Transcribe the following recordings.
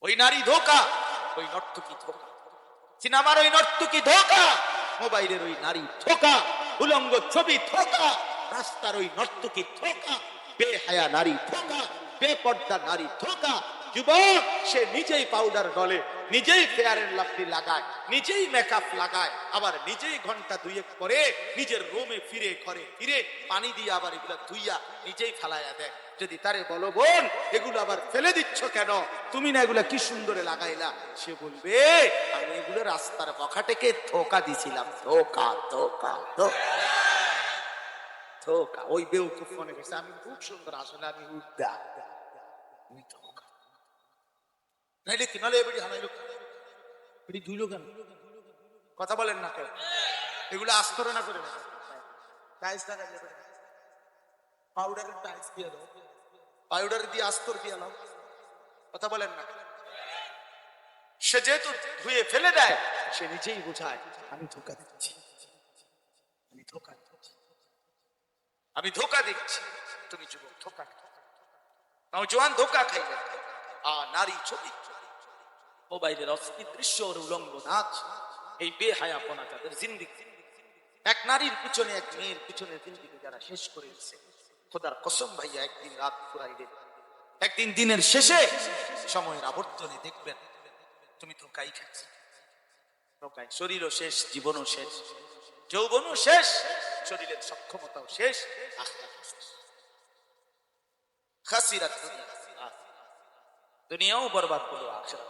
ওই নারী ধোকা, ওই নর্তকী ধোকা, সিনেমার ওই নর্তকী ধোকা, মোবাইলের ওই নারী ধোকা, উলঙ্গ ছবি ধোকা, রাস্তার ওই নর্তকী ধোকা, বেহায়া নারী ধোকা, বেপর্দা নারী ধোকা। যুবক সে নিজেই পাউডার ডলে, নিজেই ফেয়ার এন্ড লাভলি লাগায়, নিজেই মেকআপ লাগায়, আবার নিজেই ঘন্টা দুয়েক পরে নিজের রুমে ফিরে ঘরে ফিরে পানি দিয়ে আবার এগুলা ধুইয়া নিজেই ফেলাইয়া দেয়। যদি তারে বলো বোন এগুলো আবার ফেলে দিচ্ছ কেন, তুমি না এগুলা কি সুন্দরে লাগাইলা, সে বলবে আমি এগুলো রাস্তার বখাটেকে ধোকা দিছিলাম। ধোকা ধোকা ধোকা। ওই বেউকুফ মনে করছে আমি খুব সুন্দর, আসলে আমি উদ্দা। নাইলে কি নালে এবারে হানাইলো এটি ধুইলো কেন? কথা বলেন না কেন? এগুলো আস্তরে না করে টাইলস লাগাই যাবে, পাউডারের টাইলস দিয়ে দাও, পাউডার দিয়ে আস্তর দিয়ে নাও। কথা বলেন না। সে যেহেতু ধুয়ে ফেলে দেয়, সে নিজেই বোঝায় আমি ধোকা দিচ্ছি, আমি ধোকা দিচ্ছি, আমি ধোকা দিচ্ছি। তুমি যুবক ধোকা, নওজোয়ান ধোকা খাইবে। আর নারী ছবি, মোবাইলের অশ্লীল দৃশ্য, উলঙ্গ নাচ, এই বেহায়াপনা তাদের জিন্দেগি। এক নারীর পিছনে, এক মেয়ের পিছনে জিন্দেগি যারা শেষ করে দিচ্ছে, খোদার কসম ভাইয়া একদিন রাত ফুরাইলে, একদিন দিনের শেষে সময়ের আবর্তনে দেখবেন তুমি ধোকাই খাচ্ছ। ধোকায় শরীরও শেষ, জীবনও শেষ, যৌবনও শেষ, শরীরের সক্ষমতাও শেষ, খাসিরাত দুনিয়াও বরবাদ হলো, আখিরাত।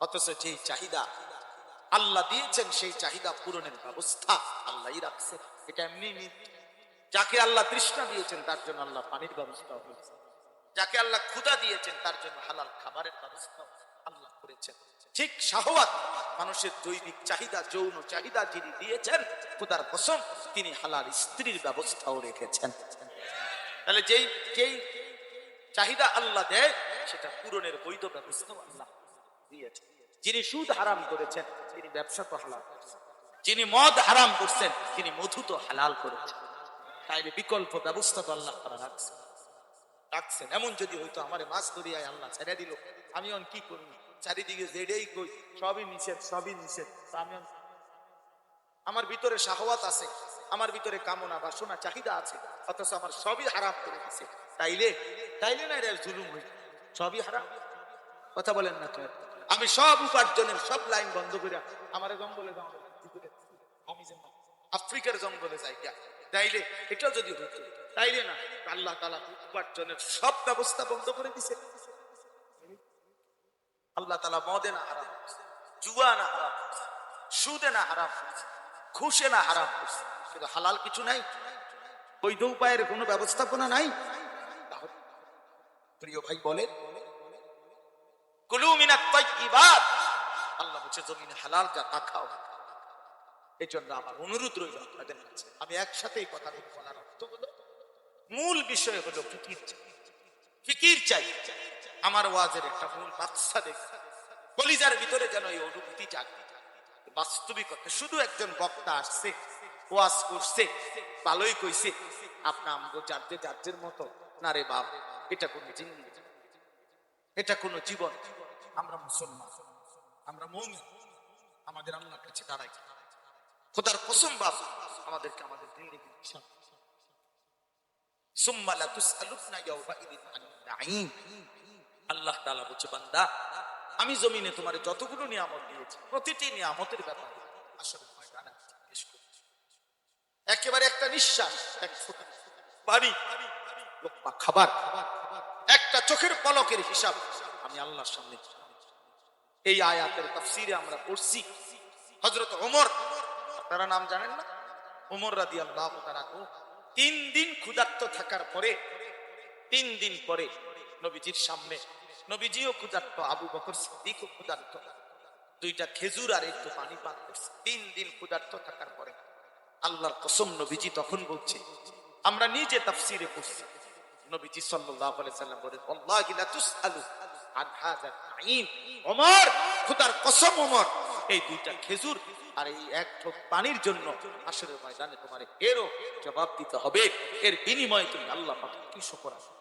অথচ যে চাহিদা আল্লাহ দিয়েছেন সেই চাহিদা পূরণের ব্যবস্থা আল্লাহই রাখছেন। এটা এমনি যাকে আল্লাহ তৃষ্ণা দিয়েছেন তার জন্য আল্লাহ পানির ব্যবস্থা হয়েছে, যাকে আল্লাহ ক্ষুধা দিয়েছেন তার জন্য হালাল খাবারের ব্যবস্থা আল্লাহ করেছেন। ঠিক শাহওয়াত, মানুষের দৈবিক চাহিদা, যৌন চাহিদা যিনি দিয়েছেন খোদার কসম তিনি হালাল স্ত্রীর ব্যবস্থাও রেখেছেন। তাহলে যেই চাহিদা আল্লাহ দেয় সেটা পূরণের বৈধ ব্যবস্থাও আল্লাহ দিয়েছেন। যিনি সুদ হারাম করেছেন তিনি ব্যবসা তো হালাল করেছেন, যিনি মদ হারাম করছেন তিনি মধু তো হালাল করেছেন। তাইলে বিকল্প ব্যবস্থা তো আল্লাহ তারা রাখছেন। এমন যদি হইতো আমার মাছ ধরিয়ায় আল্লাহ ছেড়ে দিল, আমি অন কি করব? চারিদিকে যেটাই কই সবই নিষেধ, সবই নিষেধ। আমি আমার ভিতরে শাহওয়াত আছে, আমার ভিতরে কামনা বাসনা চাহিদা আছে, অথচ আমার সবই হারাম করে দিছে। তাইলে না এর জুলুম হইল, সবই হারাম। কথা বলেন না কেন? আমি সব উপার্জনের সব লাইন বন্ধ করে আমার জঙ্গলে যাও, আমি যেন আফ্রিকার জঙ্গলে যাই, তাইলে এটাও যদি হইতো, তাইলে না আল্লাহ তাআলা উপার্জনের সব ব্যবস্থা বন্ধ করে দিছে। আল্লাহ তাআলা মদে না হারাম করছে, জুয়া না হারাম করছে, সুদে না হারাম করছে, ঘুষে না হারাম করছে, কিন্তু হালাল কিছু নাই, বৈধ উপায়ের কোনো ব্যবস্থাপনা নাই। প্রিয় ভাই বলেন কুলু মিনাত তাইয়্যিবাত, আল্লাহ বলেছে জমিনে হালাল যা তা খাও। এই জন্য আমার অনুরোধ রইল আপনাদের কাছে, আমি একসাথেই কথা বলার অর্থ হলো, মূল বিষয় হলো ফিকির চাই। আমার ওয়াজের একটা মূল বাক্সা দেখে কলিজার ভিতরে যেন এই অনুভূতি জাগে, বাস্তবিকতা। শুধু একজন বক্তা আসছে, ওয়াজ করছে, ভালোই কইছে, আপনা আমগো যাদের মতো না রে বাপ, এটা কোন জিন্দেগি, এটা কোন জীবন। আমরা মুসলমান, আমরা মুমিন, আমাদের আল্লাহর কাছে দাঁড়াই। খোদার কসম বাপ আমাদেরকে আমাদের জিন্দেগি হিসাব, সুম্মা লা তুসআলুনা ইয়াওমাইদিন আনিন নাঈম। আল্লাহ তাআলা বলছে বান্দা আমি জমিনে তোমার যতগুলো নিয়ামত দিয়েছি প্রতিটি নিয়ামতের ব্যাপারে আসলে ময়দানে জিজ্ঞেস করছি। একেবারে একটা নিঃশ্বাস, এক ফোঁটা পানি, লোকমা খাবার, একটা চোখের পলকের হিসাব আমি আল্লাহর সামনে। এই আয়াতের তাফসীরে আমরা পড়ছি হযরত ওমর, আপনারা নাম জানেন না, ওমর রাদিয়াল্লাহু তাআলা 3 দিন ক্ষুধার্ত থাকার পরে, 3 দিন পরে নবীজির সামনে, নবীজিও ক্ষুধার্ত, আবু বকর সিদ্দিকও ক্ষুধার্ত, 2টা খেজুর আর একটু পানি পান করছে। 3 দিন ক্ষুধার্ত থাকার পরে আল্লাহর কসম নবীজি তখন বলছে, আমরা নিজে তাফসীরে পড়ছি, নবীজি সাল্লাল্লাহু আলাইহি সাল্লাম বলেন আল্লাহি লা তুসআলু আন হাযা নাঈম। ওমর খোদার কসম ওমর, এই 2টা খেজুর আর এই এক ঢোক পানির জন্য হাসরের ময়দানে তোমার এরও জবাব দিতে হবে, এর বিনিময়ে তুমি আল্লাহ পাকের কি শুকর আদায়